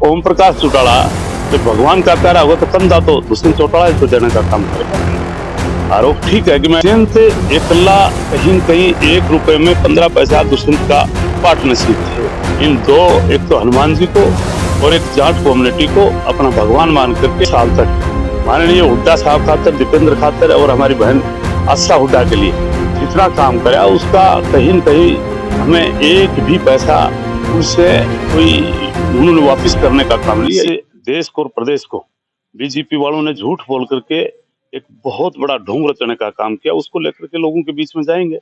ओम प्रकाश चौटाला जब भगवान का प्यारा होगा तो कंधा तो दुष्यंत चौटाला ही तो देने का काम करेगा। आरोप ठीक है कि मैं दुष्यंत एकला कहीं कहीं 1 रुपए में 15 पैसा दुष्यंत का पार्टनरशिप थे। इन दो, एक तो हनुमान जी को और एक जाट कम्युनिटी को अपना भगवान मान करके साल तक माननीय हुड्डा साहब खातर, दीपेंद्र खातर और हमारी बहन आस्था हुड्डा के लिए जितना काम करा उसका कहीं न कहीं हमें एक भी पैसा उनसे कोई उन्होंने वापस करने का काम नहीं है। देश को और प्रदेश को बीजेपी वालों ने झूठ बोल करके एक बहुत बड़ा ढोंग रचने का काम किया। उसको लेकर के लोगों के बीच में जाएंगे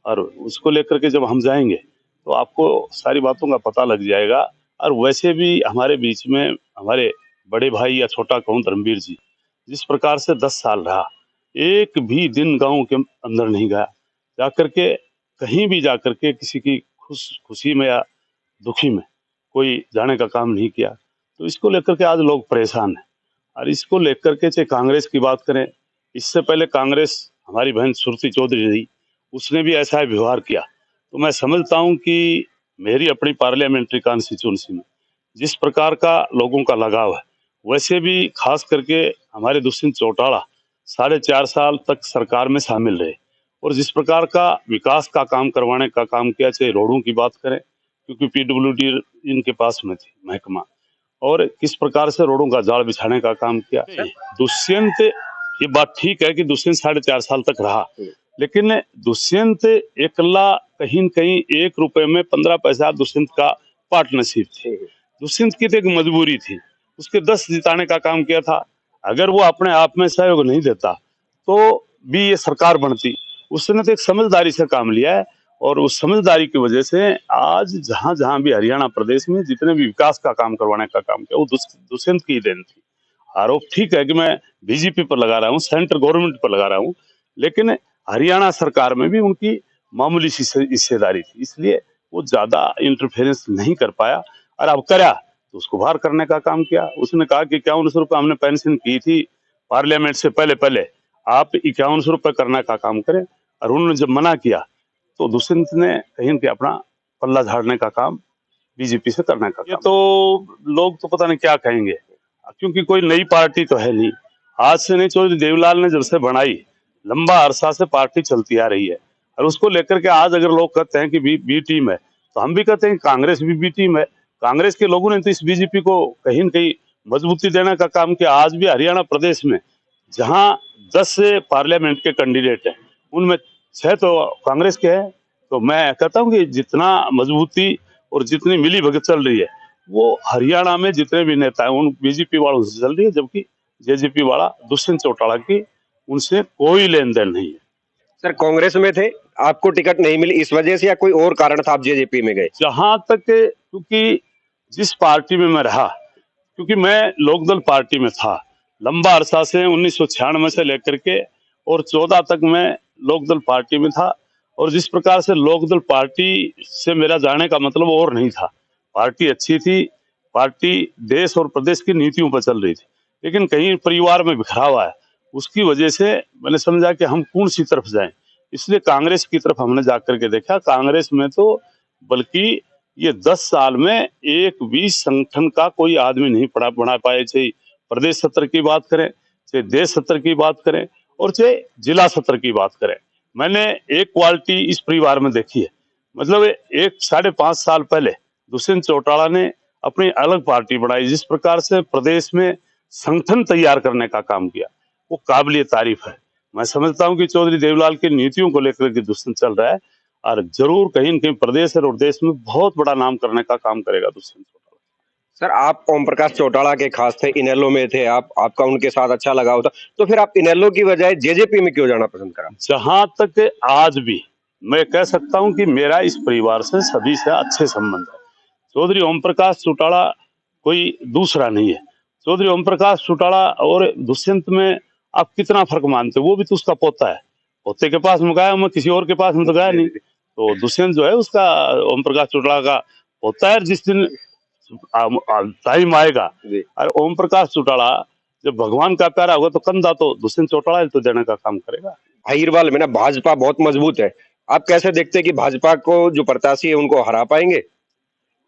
और उसको लेकर के जब हम जाएंगे तो आपको सारी बातों का पता लग जाएगा। और वैसे भी हमारे बीच में हमारे बड़े भाई या छोटा कहूं धर्मवीर जी जिस प्रकार से 10 साल रहा, एक भी दिन गांव के अंदर नहीं गया, जाकर के कहीं भी जाकर के किसी की खुशी में या दुखी में कोई जाने का काम नहीं किया। तो इसको लेकर के आज लोग परेशान हैं। और इसको लेकर के चाहे कांग्रेस की बात करें, इससे पहले कांग्रेस हमारी बहन सुरती चौधरी रही, उसने भी ऐसा ही व्यवहार किया। तो मैं समझता हूं कि मेरी अपनी पार्लियामेंट्री कॉन्स्टिट्यूंसी में जिस प्रकार का लोगों का लगाव है, वैसे भी खास करके हमारे दुष्यंत चौटाला 4.5 साल तक सरकार में शामिल रहे और जिस प्रकार का विकास का काम करवाने का काम किया, चाहे रोडों की बात करें क्योंकि पीडब्ल्यूडी इनके पास में थी महकमा, और किस प्रकार से रोडों का जाल बिछाने का काम किया। दुष्यंत, ये बात ठीक है कि दुष्यंत 4.5 साल तक रहा, लेकिन दुष्यंत एकला कहीं न कहीं 1 रुपए में 15 पैसा दुष्यंत का पार्टनरशिप थी। दुष्यंत की तो एक मजबूरी थी, उसके 10 जिताने का काम किया था। अगर वो अपने आप में सहयोग नहीं देता तो भी ये सरकार बनती। उसने तो एक समझदारी से काम लिया है और उस समझदारी की वजह से आज जहां जहां भी हरियाणा प्रदेश में जितने भी विकास का काम करवाने का काम किया वो दुष्यंत की देन थी। आरोप ठीक है कि मैं बीजेपी पर लगा रहा हूँ, सेंट्रल गवर्नमेंट पर लगा रहा हूँ, लेकिन हरियाणा सरकार में भी उनकी मामूली सी हिस्सेदारी थी, इसलिए वो ज्यादा इंटरफेरेंस नहीं कर पाया। और अब करा तो उसको बाहर करने का काम किया। उसने कहा कि 5100 रुपये हमने पेंशन की थी पार्लियामेंट से पहले, आप 5100 रुपये करने का काम करें। और उन्होंने जब मना किया तो दुष्यंत ने कहीं न कहीं अपना पल्ला झाड़ने का काम बीजेपी से करने का काम। ये तो लोग तो पता नहीं क्या कहेंगे, क्योंकि कोई नई पार्टी तो है नहीं, आज से नहीं, चौधरी देवीलाल ने जब से बनाई लंबा अरसा से पार्टी चलती आ रही है। और उसको लेकर के आज अगर लोग कहते हैं कि बी टीम है, तो हम भी कहते हैं कि कांग्रेस भी बी टीम है। कांग्रेस के लोगों ने तो इस बीजेपी को कहीं न कहीं मजबूती देने का काम किया। आज भी हरियाणा प्रदेश में जहां 10 पार्लियामेंट के कैंडिडेट हैं उनमें 6 तो कांग्रेस के हैं। तो मैं कहता हूं कि जितना मजबूती और जितनी मिली भगत चल रही है वो हरियाणा में जितने भी नेता हैं उन बीजेपी वालों से चल रही है, जबकि जेजेपी वाला दुष्यंत चौटाला की उनसे कोई लेन देन नहीं है। सर, कांग्रेस में थे, आपको टिकट नहीं मिली इस वजह से या कोई और कारण था आप जेजेपी में गए? जहां तक क्योंकि जिस पार्टी में मैं रहा, क्योंकि मैं लोकदल पार्टी में था लंबा अरसा से 1996 से लेकर के और 14 तक मैं लोकदल पार्टी में था। और जिस प्रकार से लोकदल पार्टी से मेरा जाने का मतलब और नहीं था, पार्टी अच्छी थी, पार्टी देश और प्रदेश की नीतियों पर चल रही थी, लेकिन कहीं परिवार में बिखराव है, उसकी वजह से मैंने समझा कि हम कौन सी तरफ जाएं, इसलिए कांग्रेस की तरफ हमने जाकर के देखा। कांग्रेस में तो बल्कि ये 10 साल में एक भी संगठन का कोई आदमी नहीं बना पाए, चाहे प्रदेश सत्र की बात करें, चाहे देश सत्र की बात करें और चाहे जिला सत्र की बात करें। मैंने एक क्वालिटी इस परिवार में देखी है, मतलब 5.5 साल पहले दुष्यंत चौटाला ने अपनी अलग पार्टी बनाई, जिस प्रकार से प्रदेश में संगठन तैयार करने का काम किया वो काबिलिय तारीफ है। मैं समझता हूं कि चौधरी देवीलाल की नीतियों को लेकर के दुष्यंत चल रहा है और जरूर कहीं न कहीं प्रदेश और देश में बहुत बड़ा नाम करने का काम करेगा दुष्यंत चौटाला। सर, आप ओम प्रकाश चौटाला के खास थे, इनेलो में थे आप, आपका उनके साथ अच्छा लगाव था, तो फिर आप इनेलो की बजाय जेजेपी में क्यों जाना पसंद करा? जहां तक आज भी मैं कह सकता हूं कि मेरा इस परिवार से सभी से अच्छे संबंध है। चौधरी ओम प्रकाश चौटाला कोई दूसरा नहीं है। चौधरी ओम प्रकाश चौटाला और दुष्यंत में आप कितना फर्क मानते हो? वो भी तो उसका पोता है, पोते के पास में गया, मैं किसी और के पास में तो गया नहीं। तो दुष्यंत जो है उसका ओम प्रकाश चौटाला का पोता है। जिस दिन टाइम आएगा और ओम प्रकाश चौटाला जब भगवान का प्यारा होगा तो कंधा तो दुष्यंत चौटाला तो देने का काम करेगा। अहिरवाल में ना भाजपा बहुत मजबूत है, आप कैसे देखते हैं कि भाजपा को जो प्रत्याशी है उनको हरा पाएंगे?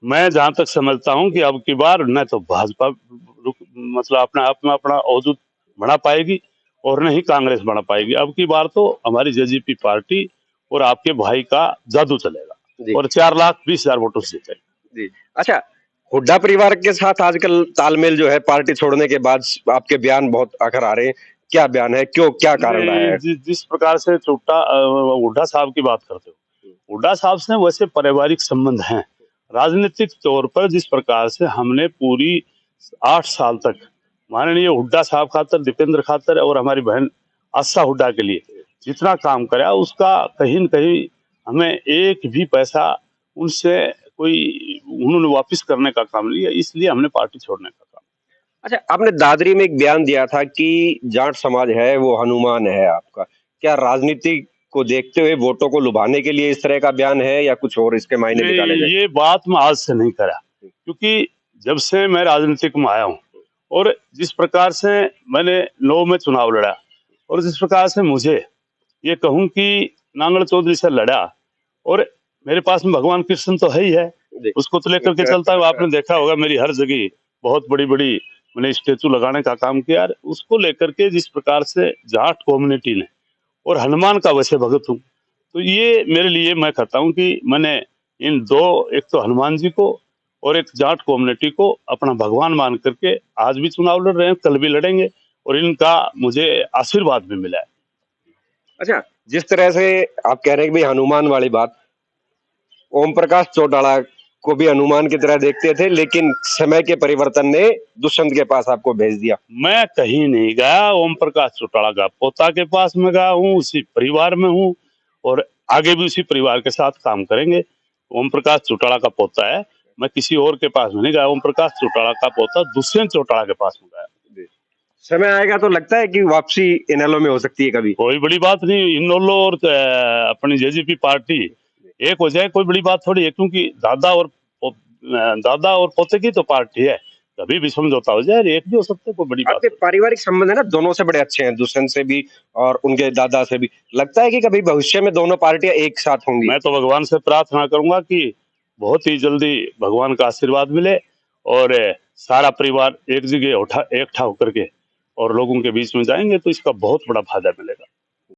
मैं जहां तक समझता हूं कि अब की बार न तो भाजपा मतलब अपने आप में अपना वजूद बढ़ा पाएगी और न ही कांग्रेस बढ़ा पाएगी। अब की बार तो हमारी जेजेपी पार्टी और आपके भाई का जादू चलेगा जी और 4,20,000 वोटों से जीतेगा। जी। अच्छा, हुड्डा परिवार के साथ आजकल तालमेल जो है पार्टी छोड़ने के बाद आपके बयान बहुत आखिर आ रहे हैं। क्या बयान है? क्यों, क्या कारण रहा नहीं, है? जिस प्रकार से हुड्डा साहब की बात करते हो, हुड्डा साहब से वैसे पारिवारिक संबंध हैं। राजनीतिक तौर पर जिस प्रकार से हमने पूरी 8 साल तक माननीय हुड्डा साहब खातर, दीपेंद्र खातर और हमारी बहन आशा हुड्डा के लिए जितना काम करा, उसका कहीं न कहीं हमें एक भी पैसा उनसे कोई उन्होंने वापिस करने का काम नहीं है, इसलिए हमने पार्टी छोड़ने का काम। अच्छा, आपने दादरी में एक बयान दिया था कि जाट समाज है वो हनुमान है आपका। क्या राजनीति को देखते हुए वोटों को लुभाने के लिए इस तरह का बयान है या कुछ और इसके मायने नहीं, निकाले गए? ये बात मैं आज से नहीं करा, क्योंकि जब से मैं राजनीतिक में आया हूँ और जिस प्रकार से मैंने 9 में चुनाव लड़ा और जिस प्रकार से मुझे ये कहूं कि नांगल चौधरी से लड़ा और मेरे पास में भगवान कृष्ण तो है ही है, जी। उसको तो लेकर के चलता हूँ। आपने देखा होगा मेरी हर जगह बहुत बड़ी बड़ी मैंने स्टेचू लगाने का काम किया, उसको लेकर के जिस प्रकार से जाट कम्युनिटी ने और हनुमान का वैसे भगत हूँ, तो ये मेरे लिए मैं कहता हूँ कि मैंने इन दो, एक तो हनुमान जी को और एक जाट कम्युनिटी को अपना भगवान मान करके आज भी चुनाव लड़ रहे हैं, कल भी लड़ेंगे और इनका मुझे आशीर्वाद भी मिला है। अच्छा, जिस तरह से आप कह रहे हैं कि भाई हनुमान वाली बात, ओम प्रकाश चौटाला को भी हनुमान की तरह देखते थे, लेकिन समय के परिवर्तन ने दुष्यंत के पास आपको भेज दिया। मैं कहीं नहीं गया, ओम प्रकाश चौटाला का पोता के पास में गया हूँ, उसी परिवार में हूँ और आगे भी उसी परिवार के साथ काम करेंगे। ओम प्रकाश चौटाला का पोता है, मैं किसी और के पास में नहीं गया। ओम प्रकाश चौटाला का पोता दुष्यंत चौटाला के पास में गया। समय आएगा तो लगता है कि वापसी इनेलो में हो सकती है कभी। कोई बड़ी बात नहीं, इनेलो और अपनी जेजेपी पार्टी एक हो जाए, कोई बड़ी बात थोड़ी है, क्योंकि दादा और पोते की तो पार्टी है, कभी भी समझौता हो जाए, एक भी हो सकता है, कोई बड़ी बात आपके नहीं। पारिवारिक संबंध है ना दोनों से बड़े अच्छे हैं, दुष्यंत से भी और उनके दादा से भी। लगता है कि कभी भविष्य में दोनों पार्टियां एक साथ होंगी। मैं तो भगवान से प्रार्थना करूंगा कि बहुत ही जल्दी भगवान का आशीर्वाद मिले और सारा परिवार एक जगह इकट्ठा होकर के और लोगों के बीच में जाएंगे तो इसका बहुत बड़ा फायदा मिलेगा।